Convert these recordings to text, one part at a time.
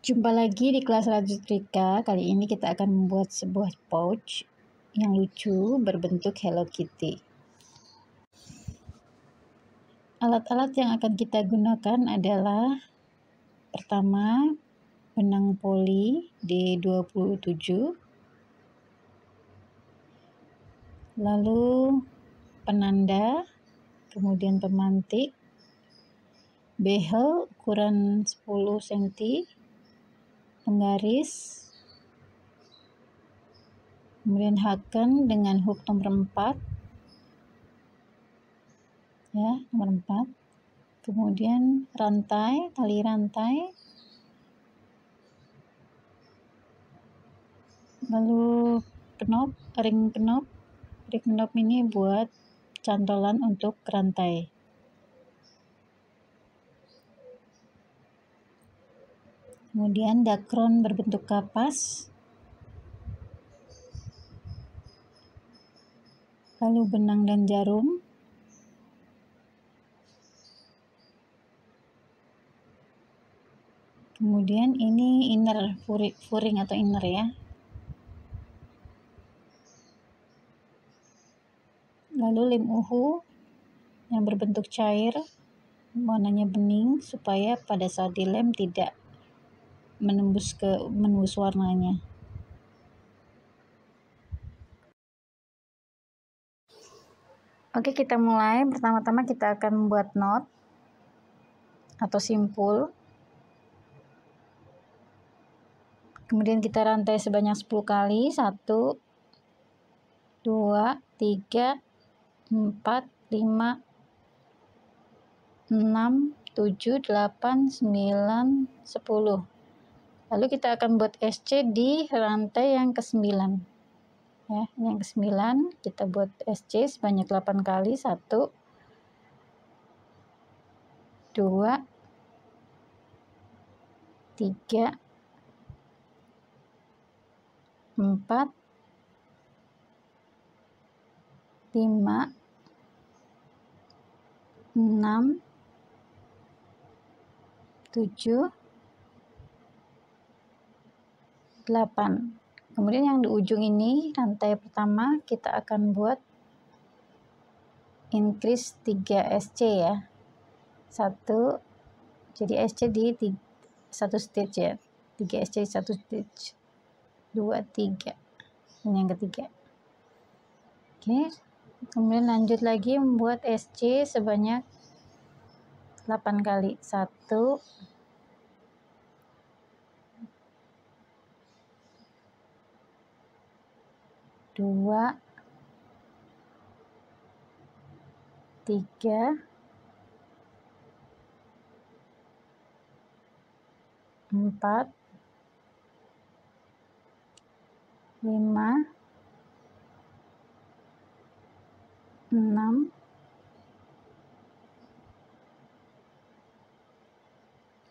Jumpa lagi di kelas Lanjut Rika. Kali ini kita akan membuat sebuah pouch yang lucu berbentuk Hello Kitty. Alat-alat yang akan kita gunakan adalah pertama, benang poli D27, lalu penanda, kemudian pemantik, behel ukuran 10 cm, penggaris, kemudian haken dengan hook nomor 4 ya, nomor 4, kemudian rantai, tali rantai, lalu ring knop ini buat cantolan untuk rantai. Kemudian dakron berbentuk kapas, lalu benang dan jarum, kemudian ini inner, furing atau inner ya, lalu lem uhu yang berbentuk cair, warnanya bening supaya pada saat dilem tidak menembus warnanya. Oke, kita mulai. Pertama-tama kita akan membuat knot atau simpul. Kemudian kita rantai sebanyak 10 kali. 1, 2, 3, 4, 5, 6, 7, 8, 9, 10. Lalu kita akan buat SC di rantai yang ke-9. Ya, yang ke-9 kita buat SC sebanyak 8 kali. 1, 2, 3, 4, 5, 6, 7, 8. Kemudian yang di ujung ini, rantai pertama, kita akan buat increase 3 SC ya. 1, jadi SC di 1 stitch ya. 3 SC 1 stitch. 2, 3. Ini yang ketiga. Oke. Kemudian lanjut lagi membuat SC sebanyak 8 kali. 1, 2, 3, 4, 5, 6,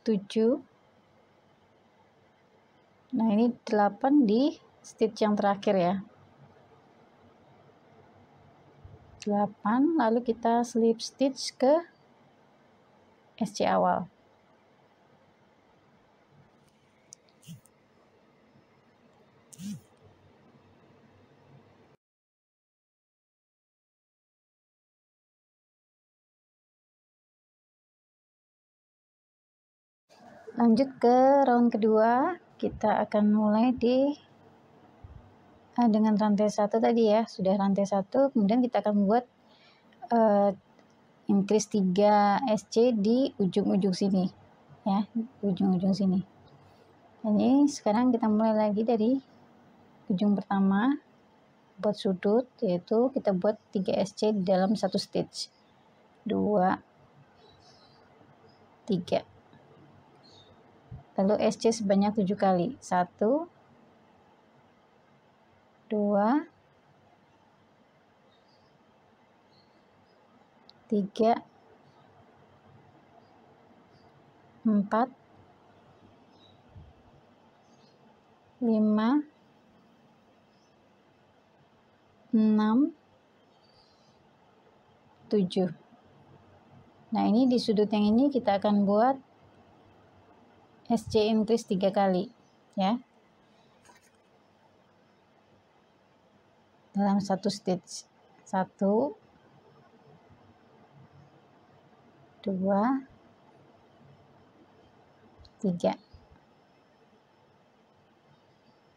7. Nah, ini 8 di stitch yang terakhir ya. 8, lalu kita slip stitch ke SC awal. Lanjut ke round kedua, kita akan mulai dengan rantai 1 tadi ya, sudah rantai 1, kemudian kita akan membuat increase 3 SC di ujung-ujung sini ya, ujung-ujung sini. Jadi sekarang kita mulai lagi dari ujung pertama, buat sudut, yaitu kita buat 3 SC di dalam 1 stitch. 2, 3. Lalu SC sebanyak 7 kali. 1, 2, 3, 4, 5, 6, 7. Nah, ini di sudut yang ini kita akan buat SC increase 3 kali ya, dalam satu stage. 1, 2, 3.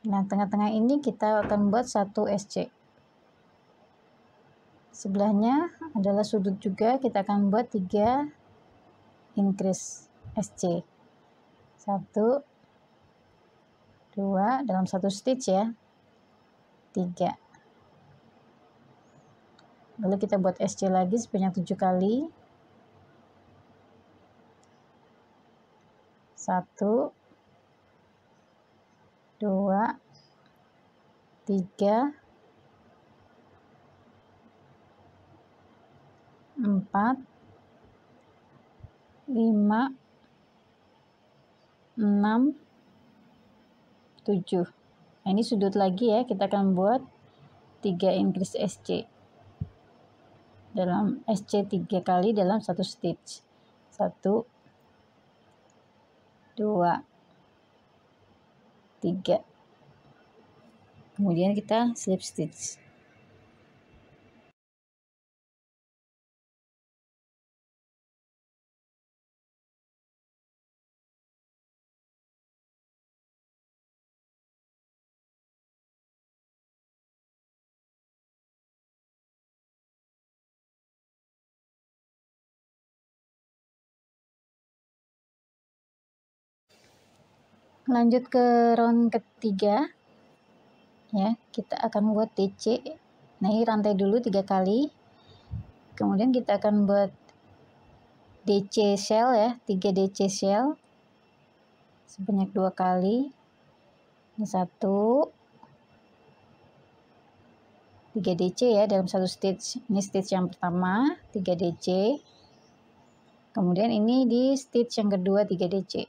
Nah, tengah-tengah ini kita akan buat 1 SC. Sebelahnya adalah sudut juga, kita akan buat 3 increase SC. 1, 2, dalam satu stitch ya, 3. Lalu kita buat SC lagi sebanyak 7 kali. 1, 2, 3, 4, 5, 6, 7. Nah, ini sudut lagi ya, kita akan buat 3 increase SC. Dalam SC 3 kali dalam satu stitch. 1, 2, 3. Kemudian kita slip stitch. Lanjut ke round ketiga ya, kita akan buat DC. Nah, ini rantai dulu 3 kali, kemudian kita akan buat DC shell ya, 3 DC shell sebanyak 2 kali. Ini 1, 3 DC ya dalam satu stitch. Ini stitch yang pertama 3 DC, kemudian ini di stitch yang kedua 3 DC.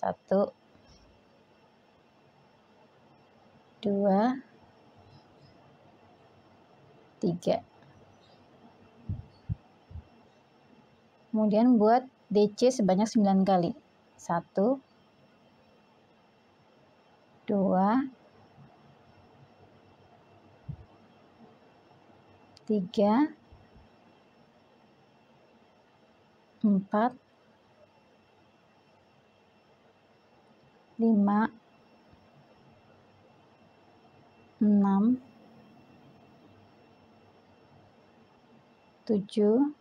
1, 2, 3. Kemudian buat DC sebanyak 9 kali. 1, 2, 3, 4, 5, 6, 7,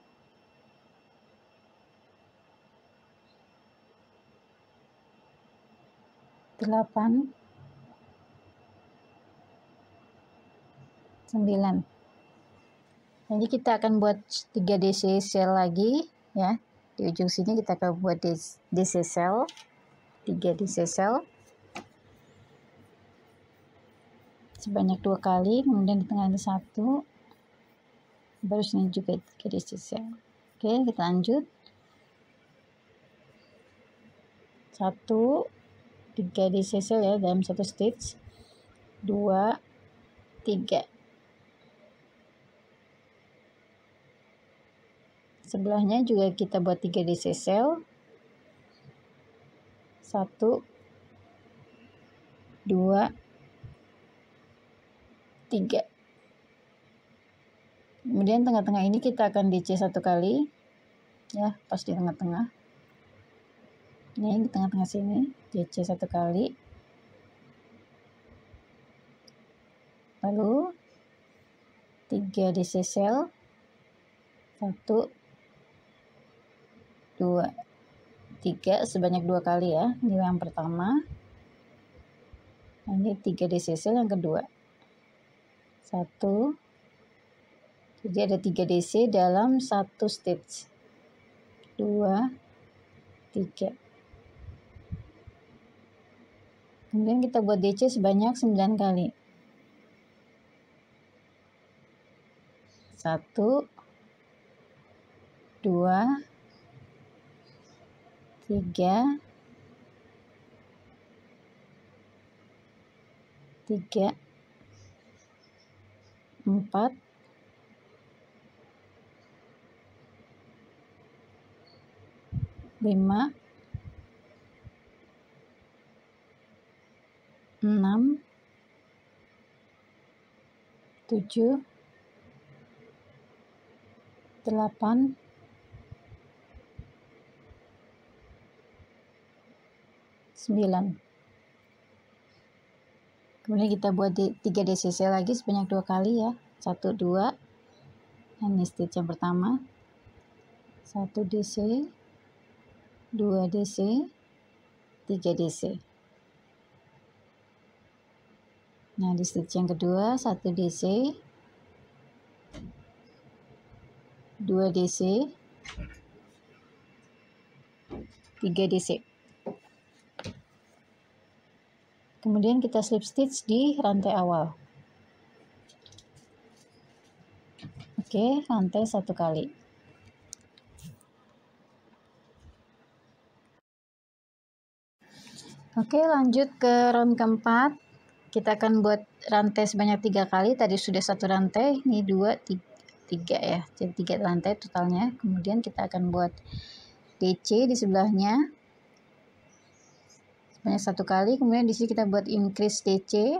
8, 9. Jadi kita akan buat 3 DC shell lagi ya. Di ujung sini kita akan buat DC shell, 3 DC shell sebanyak 2 kali, kemudian di tengah ini 1, baru sini juga 3 DC shell. Oke, kita lanjut. 1, 3 DC shell ya dalam satu stitch. 2, 3. Sebelahnya juga kita buat 3 DC shell. 1, 2, 3. Kemudian tengah-tengah ini kita akan DC 1 kali ya, pas di tengah-tengah. Ini di tengah-tengah sini DC 1 kali. Lalu 3 DC shell. 1, 2, 3 sebanyak 2 kali ya. Ini yang pertama. Nah, ini 3 DC shell yang kedua. 1, jadi ada 3 DC dalam satu stitch. 2, 3. Kemudian kita buat DC sebanyak 9 kali. 1, 2, 3, 4, 5, 6, 7, 8, 9. Kemudian kita buat 3 DCC lagi sebanyak 2 kali ya. 1, 2. Ini stitch yang pertama. 1 DC, 2 DC, 3 DC. Nah, di stitch yang kedua 1 DC, 2 DC, 3 DC. Kemudian kita slip stitch di rantai awal. Oke, rantai 1 kali. Oke, lanjut ke round keempat. Kita akan buat rantai sebanyak 3 kali. Tadi sudah 1 rantai, ini 2, 3 ya. Jadi 3 rantai totalnya. Kemudian kita akan buat DC di sebelahnya sebanyak 1 kali. Kemudian di sini kita buat increase DC,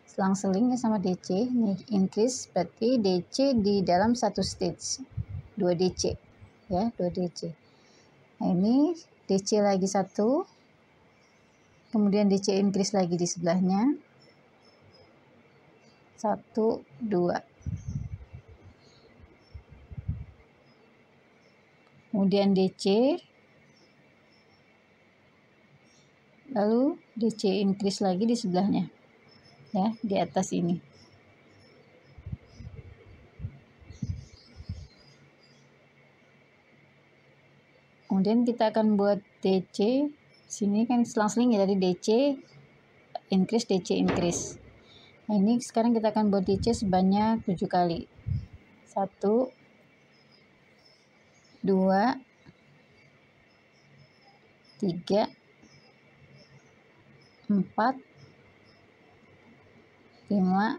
selang-seling ya sama DC. Ini increase berarti DC di dalam 1 stitch, 2 DC ya, 2 DC. Nah, ini DC lagi 1, kemudian DC increase lagi di sebelahnya 1, 2. Kemudian DC, lalu DC increase lagi di sebelahnya ya, di atas ini. Kemudian kita akan buat DC sini kan selang-seling ya, dari DC increase, DC increase. Nah, ini sekarang kita akan buat DC sebanyak 7 kali. 1, 2, 3, 4, 5,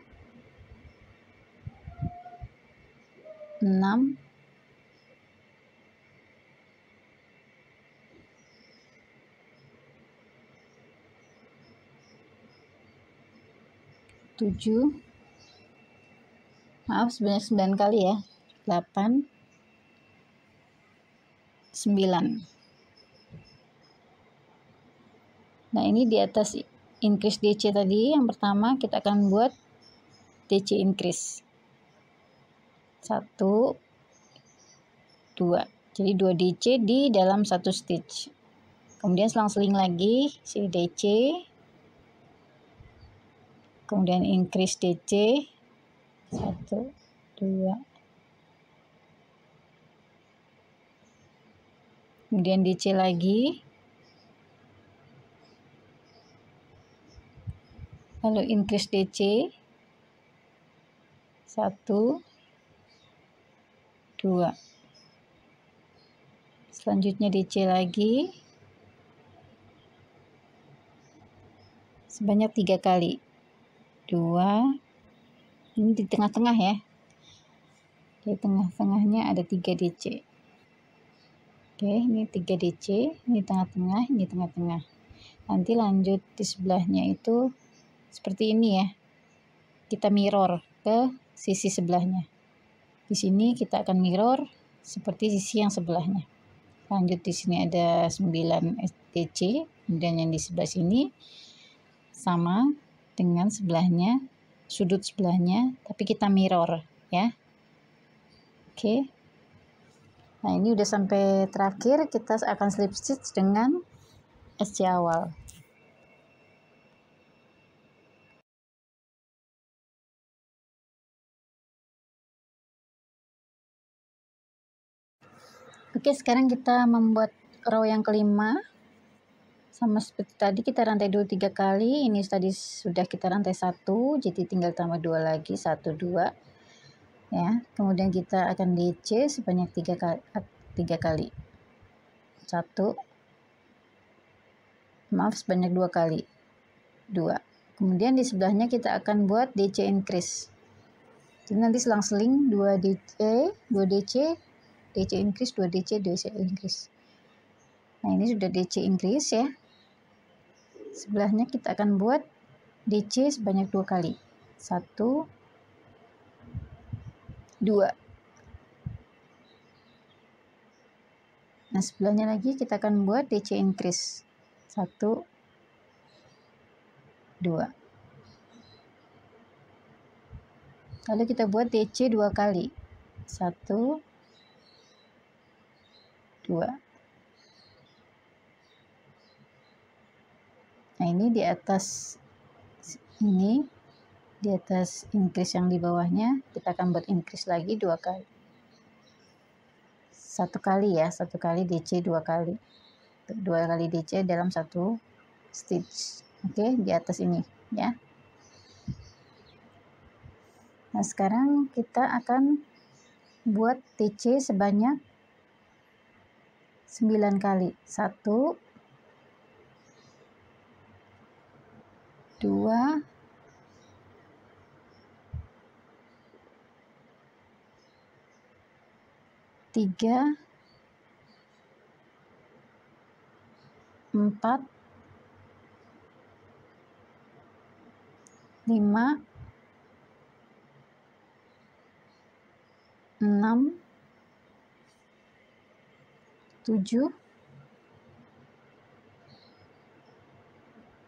6, 7, maaf sebanyak 9 kali ya, 8, 9. Nah, ini di atas increase DC tadi yang pertama kita akan buat DC increase 1, 2. Jadi 2 DC di dalam 1 stitch. Kemudian selang-seling lagi si DC, kemudian increase DC 1, 2, kemudian DC lagi, lalu increase DC 1, 2. Selanjutnya DC lagi sebanyak 3 kali. 2, ini di tengah-tengah ya. Di tengah-tengahnya ada 3 DC. Oke, ini 3 DC, ini tengah-tengah, ini tengah-tengah. Nanti lanjut di sebelahnya itu seperti ini ya. Kita mirror ke sisi sebelahnya. Di sini kita akan mirror seperti sisi yang sebelahnya. Lanjut di sini ada 9 DC, kemudian yang di sebelah sini sama dengan sebelahnya, sudut sebelahnya, tapi kita mirror ya. Oke. Nah, ini udah sampai terakhir, kita akan slip stitch dengan SC awal. Oke, sekarang kita membuat row yang kelima. Sama seperti tadi kita rantai dulu 3 kali. Ini tadi sudah kita rantai 1, jadi tinggal tambah 2 lagi, 1, 2. Ya, kemudian kita akan DC sebanyak 3 kali. 1, maaf sebanyak 2 kali. 2. Kemudian di sebelahnya kita akan buat DC increase. Jadi nanti selang-seling 2 DC, 2 DC, DC increase, 2 DC, DC increase. Nah, ini sudah DC increase ya. Sebelahnya kita akan buat DC sebanyak 2 kali. 1, 2. Nah, sebelahnya lagi kita akan buat DC increase. 1, 2. Lalu kita buat DC 2 kali. 1, 2. Nah, ini di atas increase yang di bawahnya kita akan buat increase lagi 2 kali. 1 kali ya, 1 kali DC 2 kali. 2 kali DC dalam 1 stitch. Oke, di atas ini ya. Nah, sekarang kita akan buat DC sebanyak 9 kali. 1, 2, 3, 4, 5, 6, 7,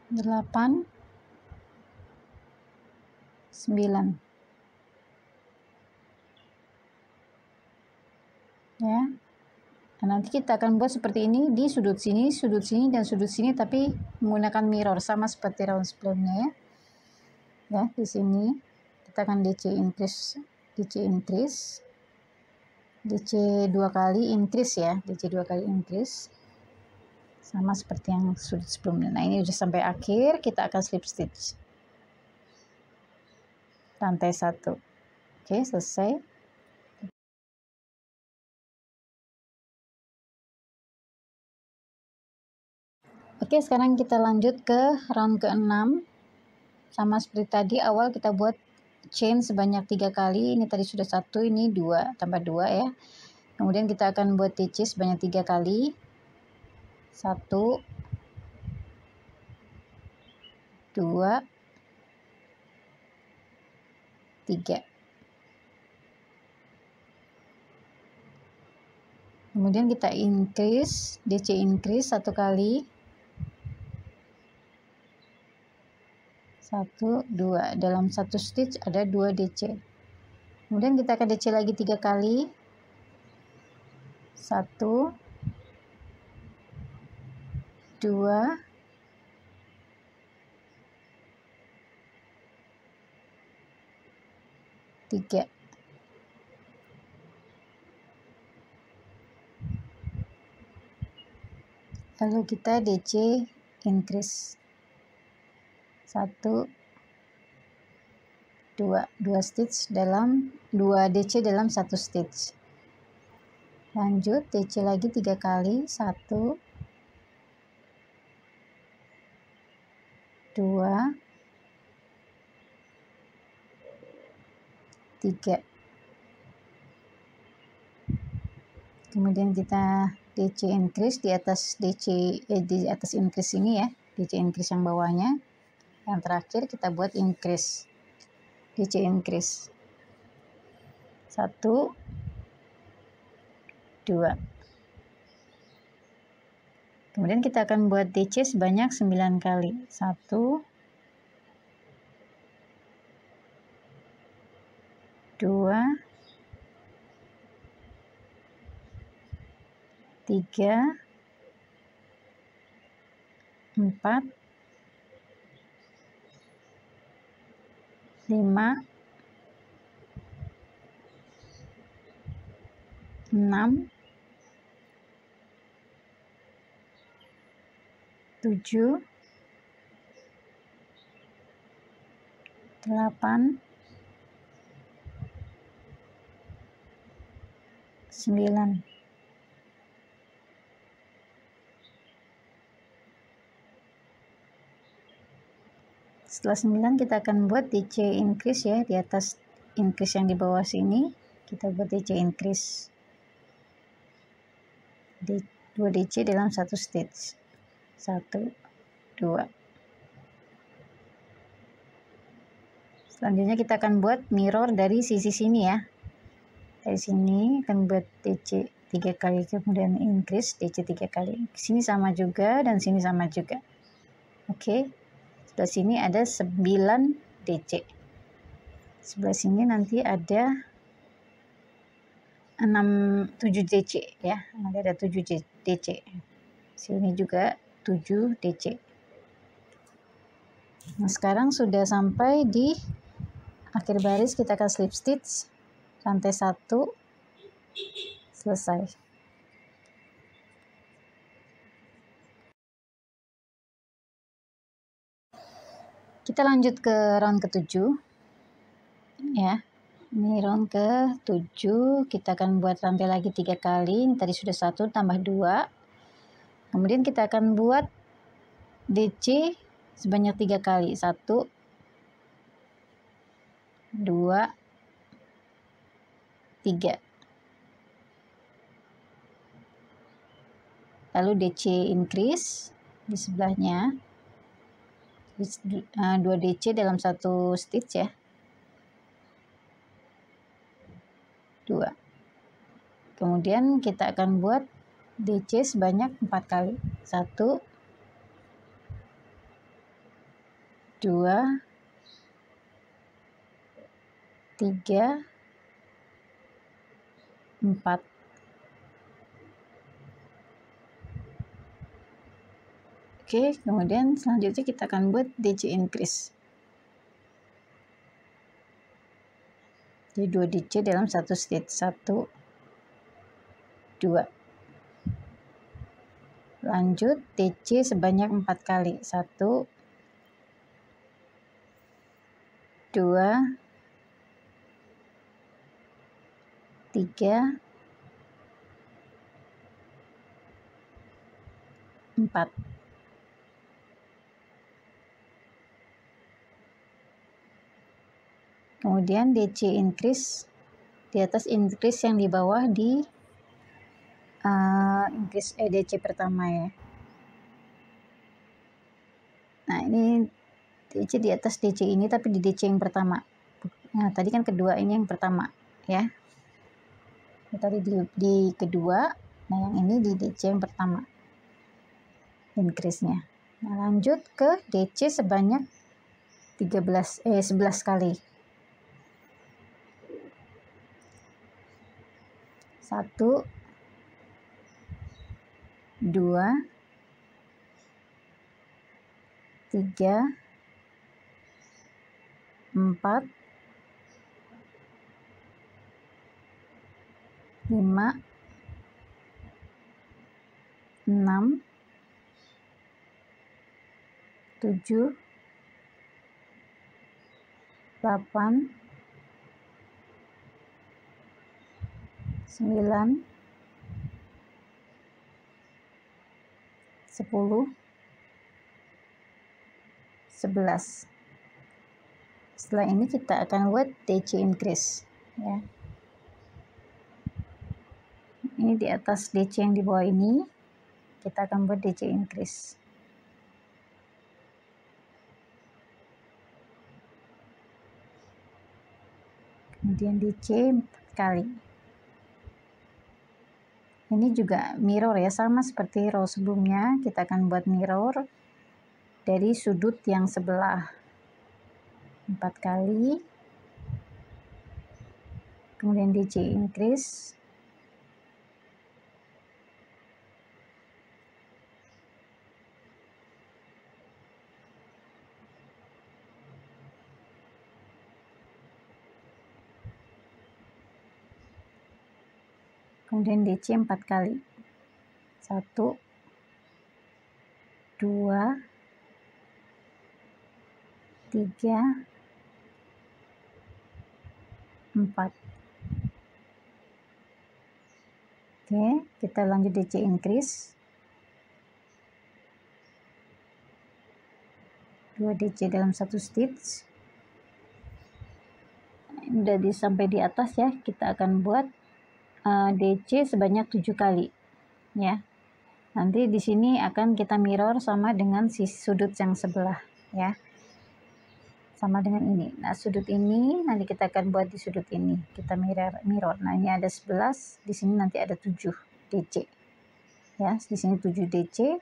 8, 9. Ya. Nah, nanti kita akan buat seperti ini di sudut sini, dan sudut sini, tapi menggunakan mirror sama seperti round sebelumnya ya. Ya, di sini kita akan DC increase, DC 2 kali increase ya, DC 2 kali increase. Sama seperti yang sudut sebelumnya. Nah, ini udah sampai akhir, kita akan slip stitch. Rantai 1. Oke, selesai. Oke, sekarang kita lanjut ke round ke-6. Sama seperti tadi, awal kita buat chain sebanyak 3 kali. Ini tadi sudah 1, ini 2, tambah 2 ya. Kemudian kita akan buat DC sebanyak 3 kali. 1, 2, 3. Kemudian kita increase, DC increase 1 kali. 1, 2. Dalam 1 stitch ada 2 DC. Kemudian kita akan DC lagi 3 kali. 1, 2, 3. Lalu kita DC increase. 1, 2 stitch dalam 2 DC dalam 1 stitch. Lanjut DC lagi 3 kali. 1, 2, 3. Kemudian kita DC increase di atas di atas increase ini ya, DC increase yang bawahnya. Yang terakhir kita buat increase, DC increase. 1, 2. Kemudian kita akan buat DC sebanyak 9 kali. 1, 2, 3, 4, 5, 6, 7, 8, 9. Setelah 9 kita akan buat DC increase ya, di atas increase yang di bawah sini kita buat DC increase. 2 DC dalam 1 stitch. 1, 2. Selanjutnya kita akan buat mirror dari sisi sini ya. Dari sini akan buat DC 3 kali, kemudian increase DC 3 kali. Sini sama juga dan sini sama juga. Oke. Sebelah sini ada 9 DC. Sebelah sini nanti ada 7 DC ya. Nanti ada 7 DC. Sini juga 7 DC. Nah, sekarang sudah sampai di akhir baris, kita akan slip stitch rantai 1, selesai. Kita lanjut ke round ke-7 ya. Ini round ke-7, kita akan buat rantai lagi 3 kali. Ini tadi sudah 1 tambah 2. Kemudian kita akan buat DC sebanyak 3 kali. 1, 2, 3. Lalu DC increase di sebelahnya. 2 DC dalam 1 stitch ya. 2. Kemudian kita akan buat DC sebanyak 4 kali. 1, 2, 3, 4. Oke, kemudian selanjutnya kita akan buat DC increase. Jadi 2 DC dalam 1 stitch. 1, 2. Lanjut DC sebanyak 4 kali. 1, 2, 3, 4. Kemudian DC increase di atas increase yang di bawah di increase DC pertama ya. Nah, ini DC di atas DC ini tapi di DC yang pertama. Nah, tadi kan kedua, ini yang pertama ya. Tadi di kedua, nah yang ini di DC yang pertama. Increase-nya. Nah, lanjut ke DC sebanyak 11 kali. 1, 2, 3, 4, 5, 6, 7, 8, 9, 10, 11. Setelah ini kita akan buat DC increase ya. Ini di atas DC yang di bawah ini kita akan buat DC increase. Kemudian DC 4 kali. Ini juga mirror ya, sama seperti row sebelumnya. Kita akan buat mirror dari sudut yang sebelah. 4 kali. Kemudian DC increase. Kemudian DC 4 kali. 1, 2, 3, 4. Oke, kita lanjut DC increase. 2 DC dalam 1 stitch. Udah sampai di atas ya, kita akan buat DC sebanyak 7 kali ya. Nanti di sini akan kita mirror sama dengan sudut yang sebelah ya. sama dengan ini. Nah, sudut ini nanti kita akan buat di sudut ini. Kita mirror. Nah, ini ada 11, di sini nanti ada 7 DC. Ya, di sini 7 DC.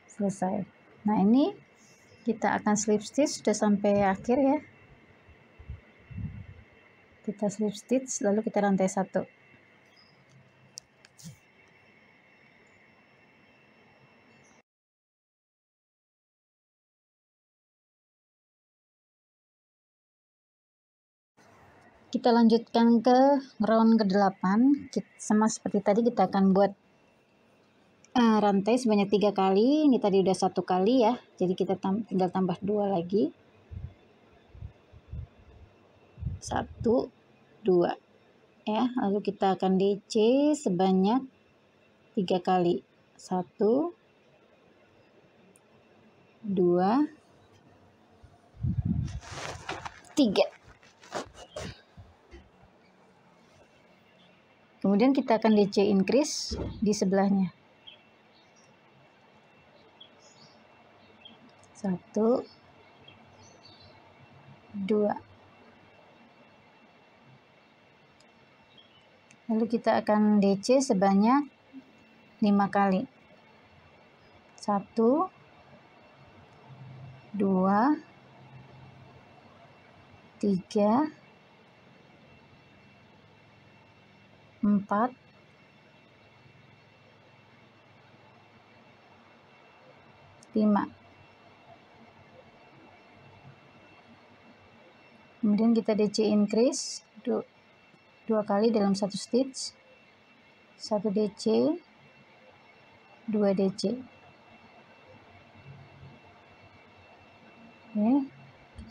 Selesai. Nah, ini kita akan slip stitch sudah sampai akhir ya. Kita slip stitch lalu kita rantai 1. Kita lanjutkan ke round ke-8. Sama seperti tadi kita akan buat rantai sebanyak 3 kali. Ini tadi udah 1 kali ya, jadi kita tinggal tambah 2 lagi. 1, 2 ya, lalu kita akan DC sebanyak 3 kali. 1, 2, 3. Kemudian kita akan DC increase di sebelahnya. 1, 2. Lalu kita akan DC sebanyak 5 kali. 1, 2, 3, 4, 5. Kemudian kita DC increase 2 kali dalam 1 stitch. 1 DC, 2 DC. Oke,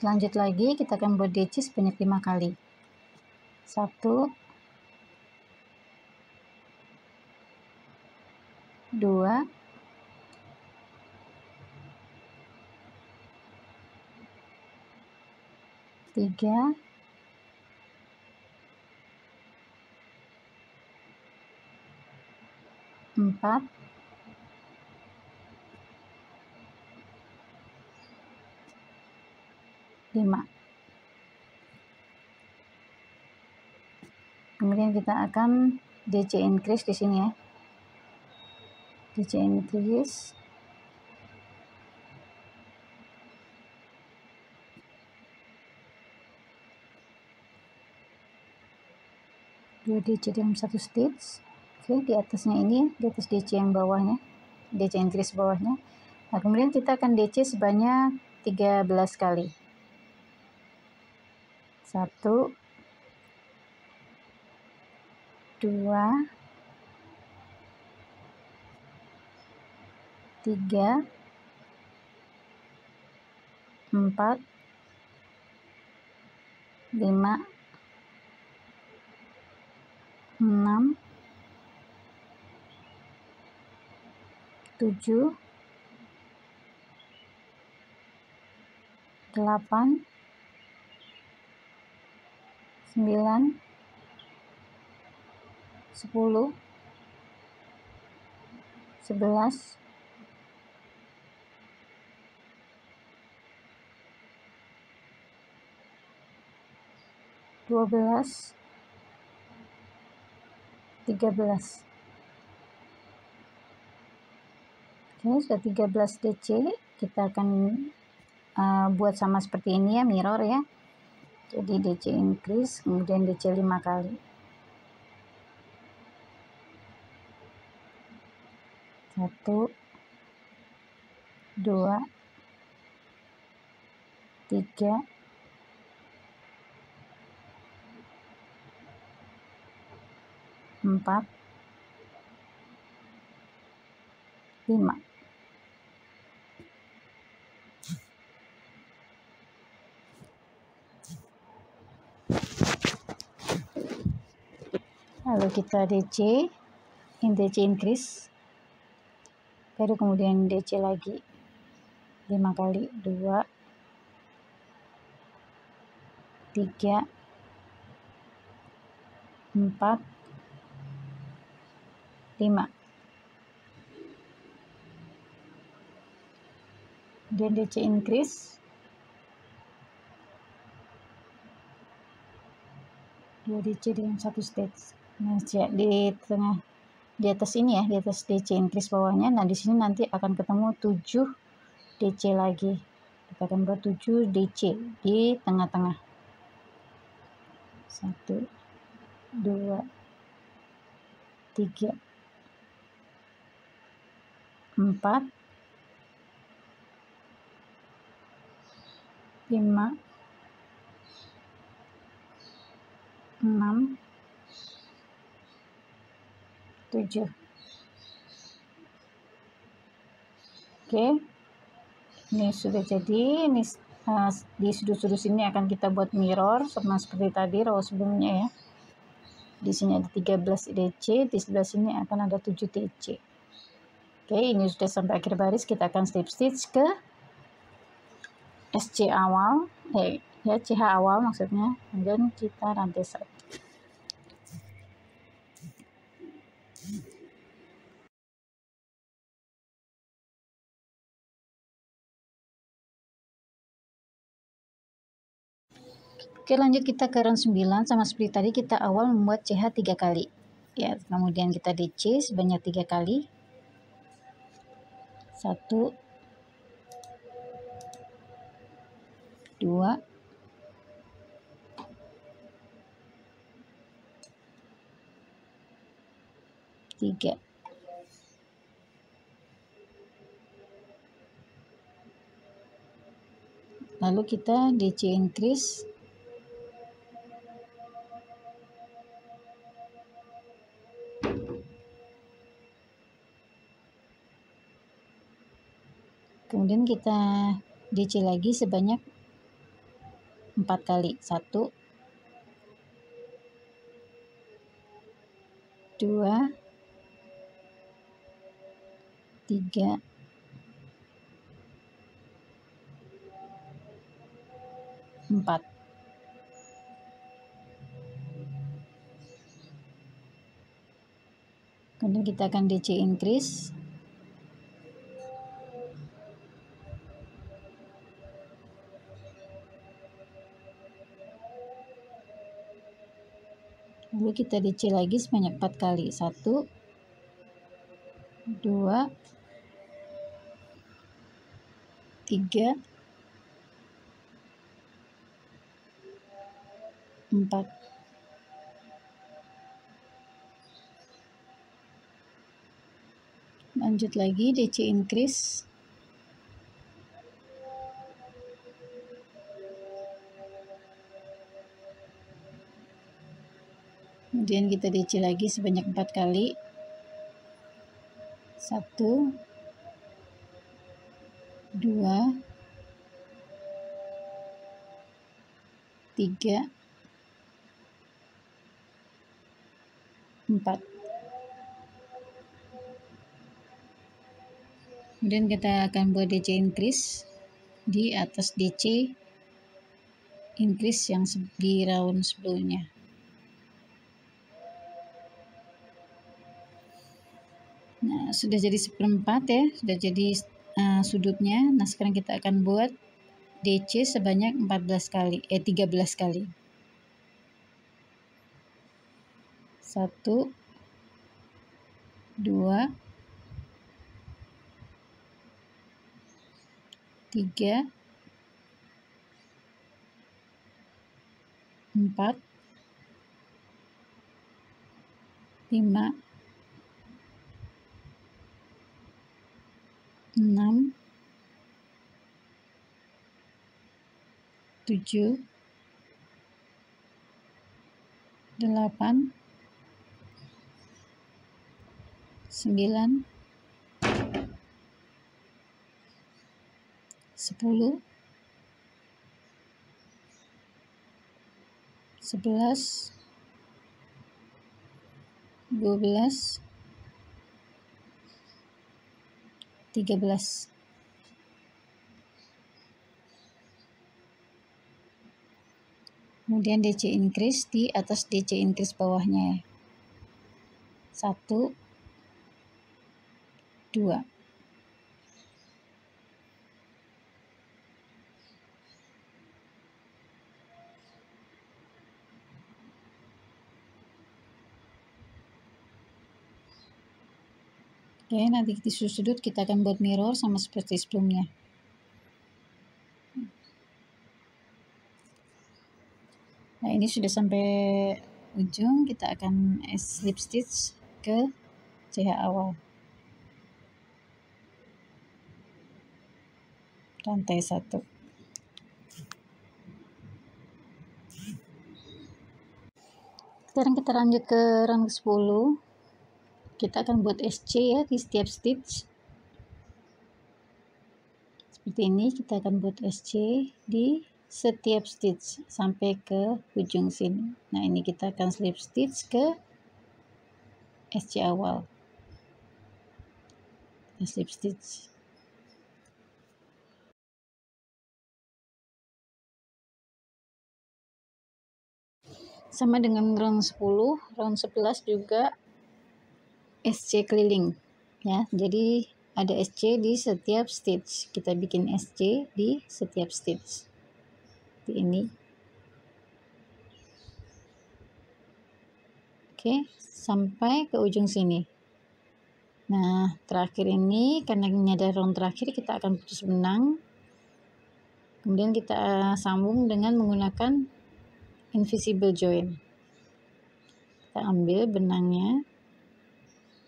lanjut lagi, kita akan buat DC sebanyak 5 kali. 1, 2, 3, 4, 5. Kemudian kita akan DC increase di sini ya. DC increase. Dua DC dalam 1 stitch. Oke, di atasnya ini, di atas DC yang bawahnya, DC increase bawahnya. Nah, kemudian kita akan DC sebanyak 13 kali. 1, 2, 3, 4, 5, 6, 7, 8, 9, 10, 11, 12, 13. Oke, sudah 13 DC. Kita akan buat sama seperti ini ya, mirror ya. Jadi DC increase, kemudian DC 5 kali. 1, 2, 3, 4, 5. Lalu kita DC increase, baru kemudian DC lagi 5 kali. 2, 3, 4, 5. Kemudian DC increase 2 DC dengan 1 stage. Nah, di tengah, di atas ini ya, di atas DC increase bawahnya. Nah, di sini nanti akan ketemu 7 DC lagi. Kita akan buat 7 DC di tengah-tengah. 1, 2, 3, 4, 5, 6, 7. Oke, ini sudah jadi. Ini di sudut-sudut sini akan kita buat mirror sama seperti tadi row sebelumnya ya. Di sini ada 13 DC, di sebelah sini akan ada 7 DC. Oke, ini sudah sampai akhir baris. Kita akan slip stitch ke SC awal, ya CH awal maksudnya, dan kita rantai 1. Oke, lanjut kita ke round 9. Sama seperti tadi, kita awal membuat CH 3 kali. Ya, kemudian kita DC sebanyak 3 kali. 1, 2, 3. Lalu kita DC increase. Kemudian kita DC lagi sebanyak 4 kali. 1, 2, 3, 4. Kemudian kita akan DC increase. Lalu kita DC lagi sebanyak 4 kali. 1, 2, 3, 4. Lanjut lagi DC increase. Kemudian kita DC lagi sebanyak 4 kali. 1, 2, 3, 4. Kemudian kita akan buat DC increase di atas DC increase yang di round sebelumnya. Nah, sudah jadi seperempat ya, sudah jadi sudutnya. Nah, sekarang kita akan buat DC sebanyak 13 kali. 1, 2, 3, 4, 5, 6, 7, 8, 9, 10, 11, 12, 13. Kemudian DC increase di atas DC increase bawahnya. 1, 2. Oke, nanti di sudut kita akan buat mirror sama seperti sebelumnya. Nah, ini sudah sampai ujung, kita akan slip stitch ke CH awal. Rantai 1. Sekarang kita lanjut ke round ke-10. Kita akan buat SC ya di setiap stitch. Seperti ini kita akan buat SC di setiap stitch sampai ke ujung sini. Nah, ini kita akan slip stitch ke SC awal. Kita slip stitch. Sama dengan round 10, round 11 juga SC keliling ya. Jadi ada SC di setiap stitch. Kita bikin SC di setiap stitch. Seperti ini. Oke, sampai ke ujung sini. Nah, terakhir ini karena ini ada round terakhir, kita akan putus benang. Kemudian kita sambung dengan menggunakan invisible join. Kita ambil benangnya.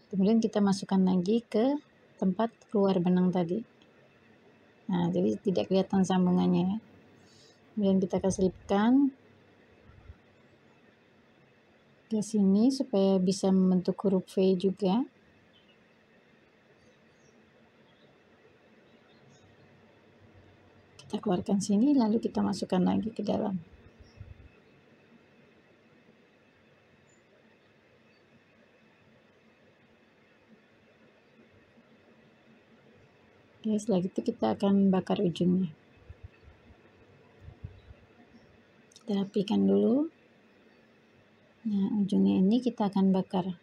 Kemudian kita masukkan lagi ke tempat keluar benang tadi. Nah, jadi tidak kelihatan sambungannya ya. Kemudian kita akan selipkan ke sini supaya bisa membentuk huruf V juga. Kita keluarkan sini, lalu kita masukkan lagi ke dalam. Oke, setelah itu kita akan bakar ujungnya. Kita rapikan dulu. Nah, ujungnya ini kita akan bakar.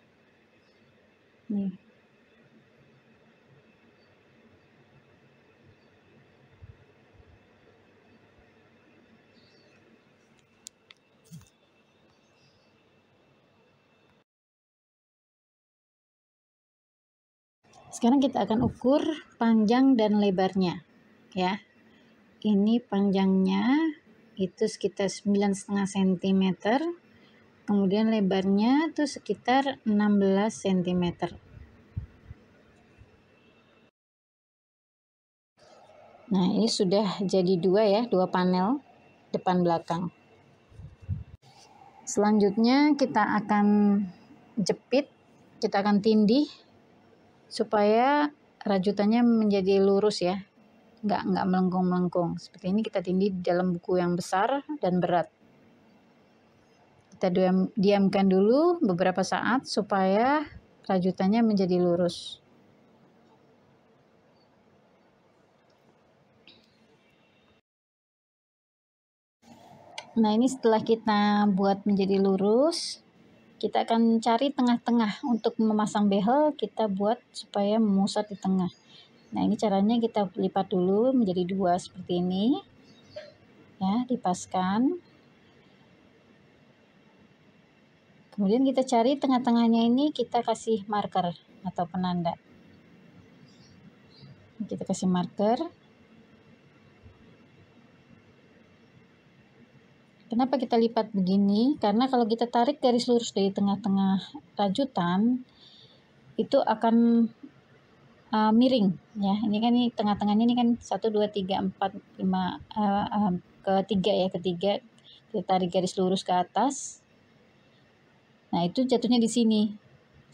Nih. Sekarang kita akan ukur panjang dan lebarnya ya. Ini panjangnya itu sekitar 9,5 cm. Kemudian lebarnya itu sekitar 16 cm. Nah, ini sudah jadi dua panel depan belakang. Selanjutnya kita akan jepit, kita akan tindih supaya rajutannya menjadi lurus ya, nggak melengkung-melengkung. Seperti ini kita tindih di dalam buku yang besar dan berat. Kita diamkan dulu beberapa saat supaya rajutannya menjadi lurus. Nah, ini setelah kita buat menjadi lurus, kita akan cari tengah-tengah. Untuk memasang behel, kita buat supaya memusat di tengah. Nah, ini caranya kita lipat dulu menjadi 2 seperti ini. Ya, dipaskan. Kemudian kita cari tengah-tengahnya ini, kita kasih marker atau penanda. Kita kasih marker. Kenapa kita lipat begini? Karena kalau kita tarik garis lurus dari tengah-tengah rajutan, itu akan miring ya. Ini kan ini tengah-tengahnya ini kan 1, 2, 3, 4, 5 ketiga ya, ketiga kita tarik garis lurus ke atas. Nah, itu jatuhnya di sini.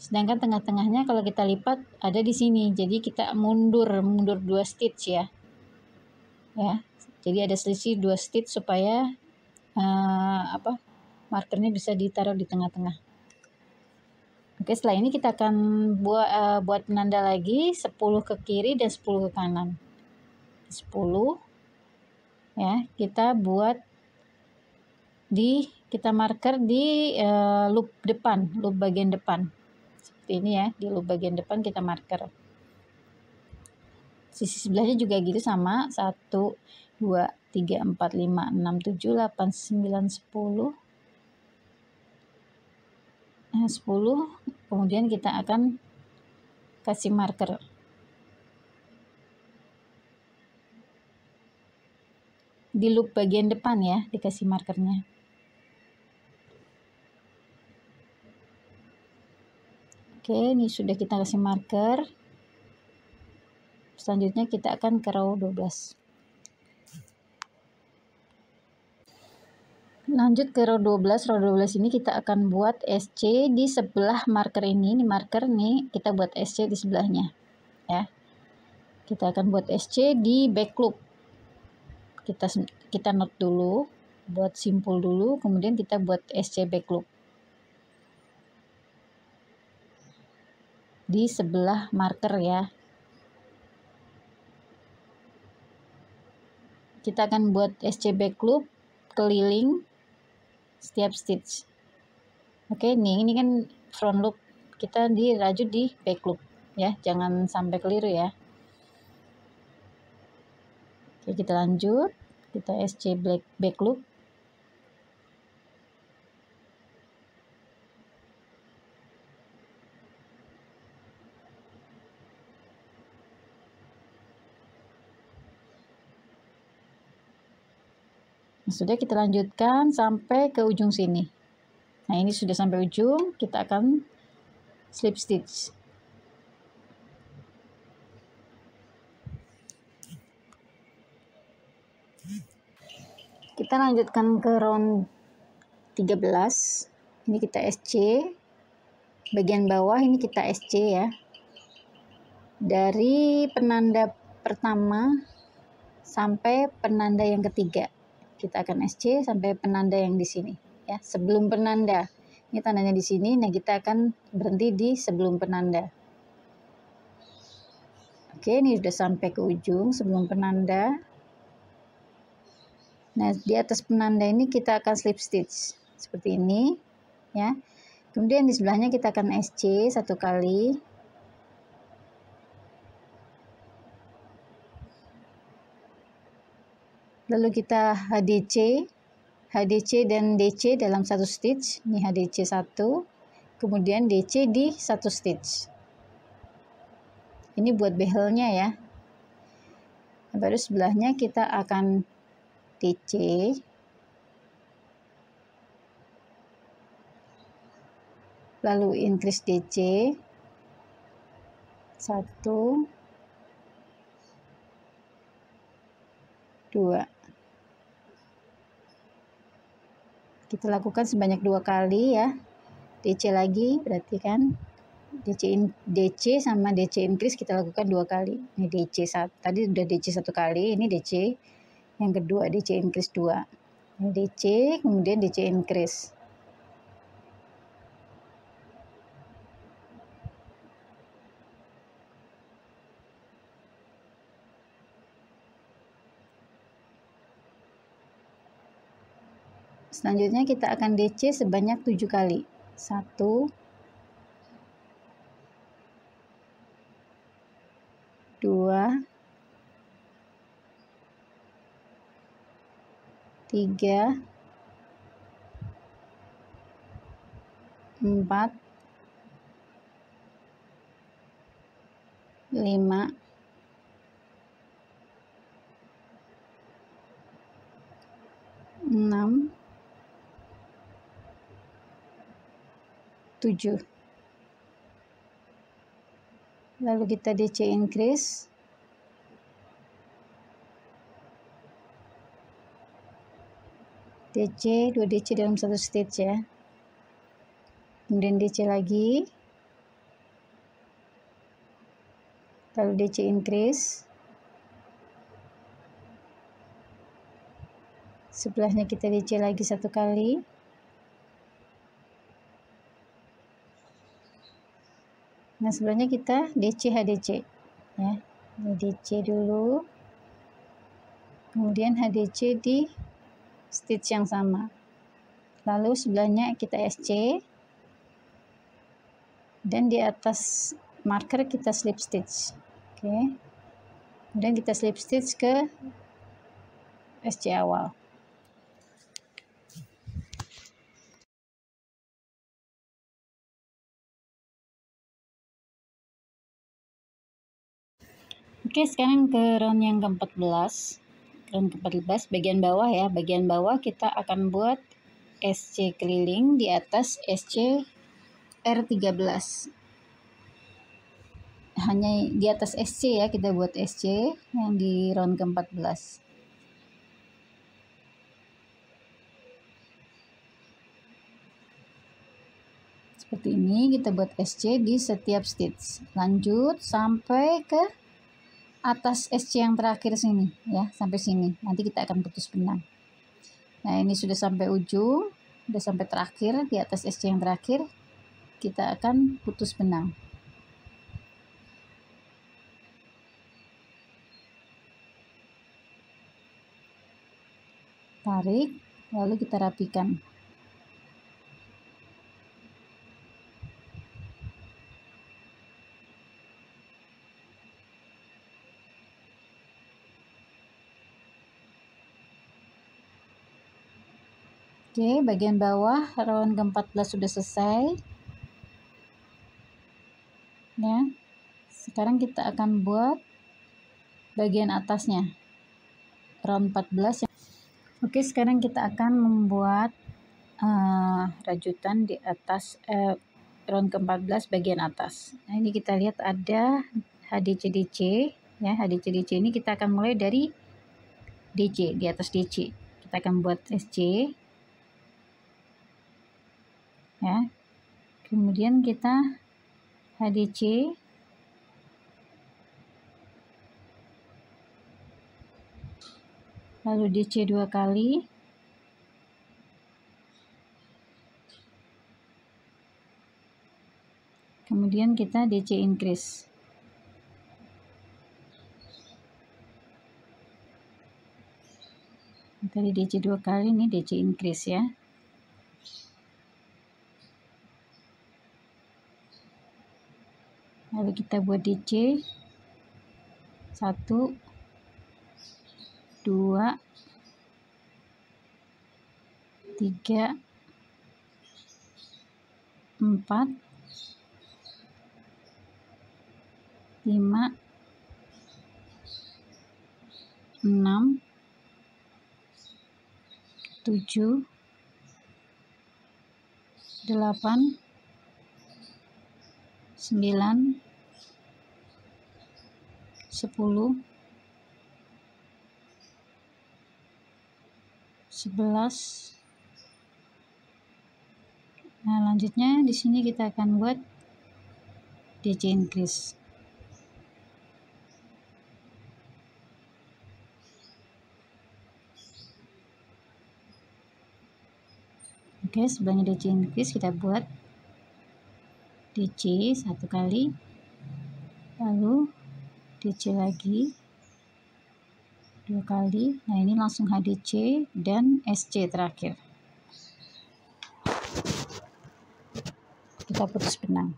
Sedangkan tengah-tengahnya kalau kita lipat ada di sini. Jadi kita mundur 2 stitch ya. Ya. Jadi ada selisih 2 stitch supaya markernya bisa ditaruh di tengah-tengah. Oke, setelah ini kita akan buat penanda lagi 10 ke kiri dan 10 ke kanan. 10 ya, kita buat kita marker di loop depan, loop bagian depan. Seperti ini ya, di loop bagian depan kita marker. Sisi sebelahnya juga gitu sama, 1, 2, 3, 4, 5, 6, 7, 8, 9, 10. Nah, 10, kemudian kita akan kasih marker. Di loop bagian depan ya, dikasih markernya. Oke, ini sudah kita kasih marker. Selanjutnya kita akan ke row 12. Lanjut ke row 12. Row 12 ini kita akan buat SC di sebelah marker ini. Ini marker nih, kita buat SC di sebelahnya. Ya. Kita akan buat SC di back loop. Kita note dulu, buat simpul dulu, kemudian kita buat SC back loop di sebelah marker ya. Kita akan buat SC back loop keliling setiap stitch. Oke, nih ini kan front loop, kita dirajut di back loop ya, jangan sampai keliru ya. Oke, kita lanjut, kita SC back loop. Sudah, kita lanjutkan sampai ke ujung sini. Nah, ini sudah sampai ujung, kita akan slip stitch. Kita lanjutkan ke round 13. Ini kita SC. Bagian bawah ini kita SC ya. Dari penanda pertama sampai penanda yang ketiga. Kita akan SC sampai penanda yang di sini ya, sebelum penanda. Ini tandanya di sini, nah kita akan berhenti di sebelum penanda. Oke, ini sudah sampai ke ujung sebelum penanda. Nah, di atas penanda ini kita akan slip stitch seperti ini ya. Kemudian di sebelahnya kita akan SC satu kali. Lalu kita HDC dan DC dalam satu stitch. Ini HDC 1, kemudian DC di satu stitch. Ini buat behelnya ya. Baru sebelahnya kita akan DC. Lalu increase DC. 1, 2. Kita lakukan sebanyak 2 kali ya. DC lagi, berarti kan DC sama DC increase kita lakukan 2 kali. Ini DC tadi udah DC 1 kali, ini DC yang kedua, DC increase 2. Ini DC, kemudian DC increase. Selanjutnya kita akan DC sebanyak 7 kali. 1, 2, 3, 4, 5, 6, 7. Lalu kita DC increase. DC, 2 DC dalam satu stitch ya. Kemudian DC lagi. Lalu DC increase. Sebelahnya kita DC lagi 1 kali. Nah, sebelahnya kita DC HDC ya. DC dulu. Kemudian HDC di stitch yang sama. Lalu sebelahnya kita SC. Dan di atas marker kita slip stitch. Oke. Kemudian kita slip stitch ke SC awal. Oke, sekarang ke round yang ke-14. Round ke-14 bagian bawah ya. Bagian bawah kita akan buat SC keliling di atas SC R13. Hanya di atas SC ya, kita buat SC yang di round ke-14. Seperti ini kita buat SC di setiap stitch. Lanjut sampai ke atas SC yang terakhir sini ya, sampai sini. Nanti kita akan putus benang. Nah, ini sudah sampai ujung, sudah sampai terakhir di atas SC yang terakhir. Kita akan putus benang. Tarik, lalu kita rapikan. Oke, bagian bawah round ke-14 sudah selesai. Ya. Sekarang kita akan buat bagian atasnya. Round 14 ya. Oke, sekarang kita akan membuat rajutan di atas round ke-14 bagian atas. Nah, ini kita lihat ada HDC-DC ya. HDC-DC ini kita akan mulai dari DC, di atas DC. Kita akan buat SC. Ya. Kemudian kita HDC, lalu DC 2 kali, kemudian kita DC increase. Tadi DC 2 kali, ini DC increase ya. Lalu kita buat DC 1, 2, 3, 4, 5, 6, 7, 8, 9, 10, 11. Nah, lanjutnya di sini kita akan buat DC increase. Oke, sebelahnya DC increase kita buat DC 1 kali, lalu DC lagi 2 kali. Nah, ini langsung HDC dan SC terakhir. Kita putus benang.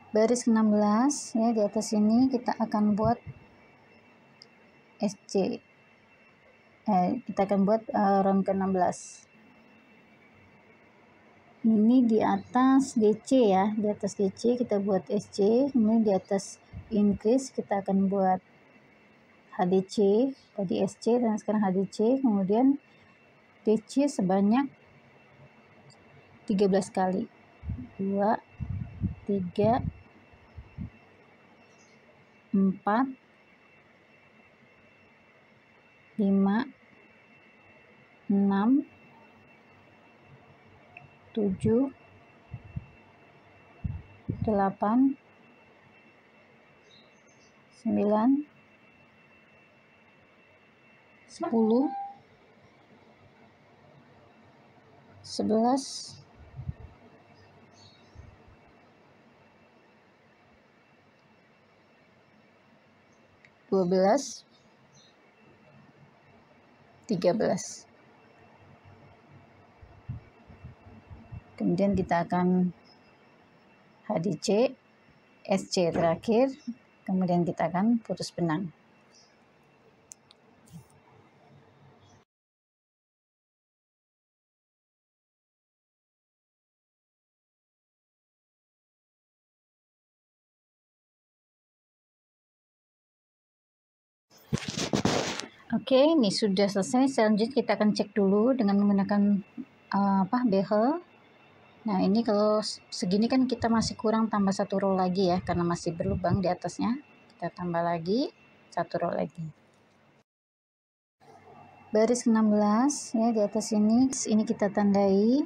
Baris ke-16 ya, di atas ini kita akan buat SC. Kita akan buat round ke-16. Ini di atas DC ya, di atas DC kita buat SC, kemudian di atas increase kita akan buat HDC, tadi SC dan sekarang HDC, kemudian DC sebanyak 13 kali. 2, 3, 4, 5, 6, 7, 8, 9, 10, 11, 12, 13. Kemudian kita akan H di C, SC terakhir, kemudian kita akan putus benang. Oke, ini sudah selesai. Selanjutnya kita akan cek dulu dengan menggunakan behel. Nah, ini kalau segini kan kita masih kurang tambah 1 row lagi ya, karena masih berlubang di atasnya. Kita tambah lagi 1 row lagi. Baris 16 ya di atas ini kita tandai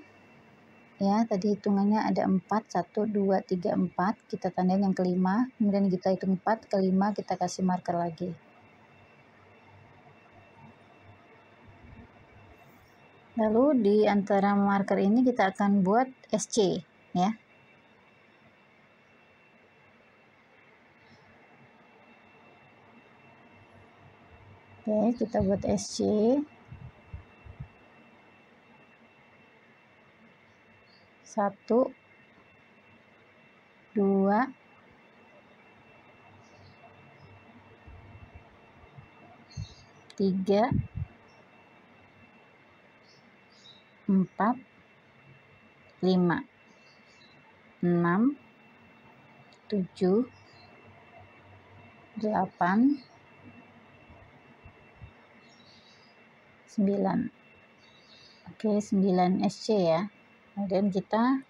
ya, tadi hitungannya ada 4, 1, 2, 3, 4, kita tandain yang kelima, kemudian kita hitung 4, kelima kita kasih marker lagi. Lalu di antara marker ini kita akan buat SC ya. Oke, kita buat SC. Satu, 2, 3, 4, 5, 6, 7, 8, 9. Oke, 9 SC ya. Kemudian kita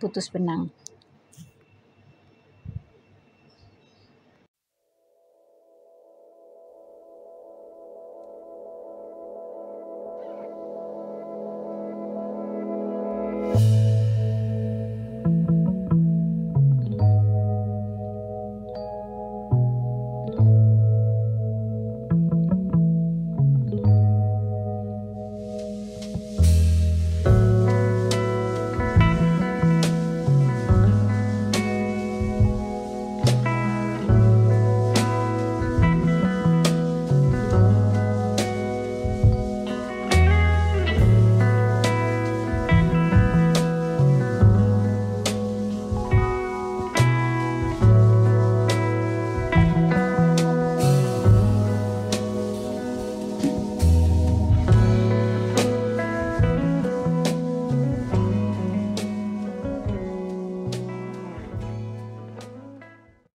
putus benang.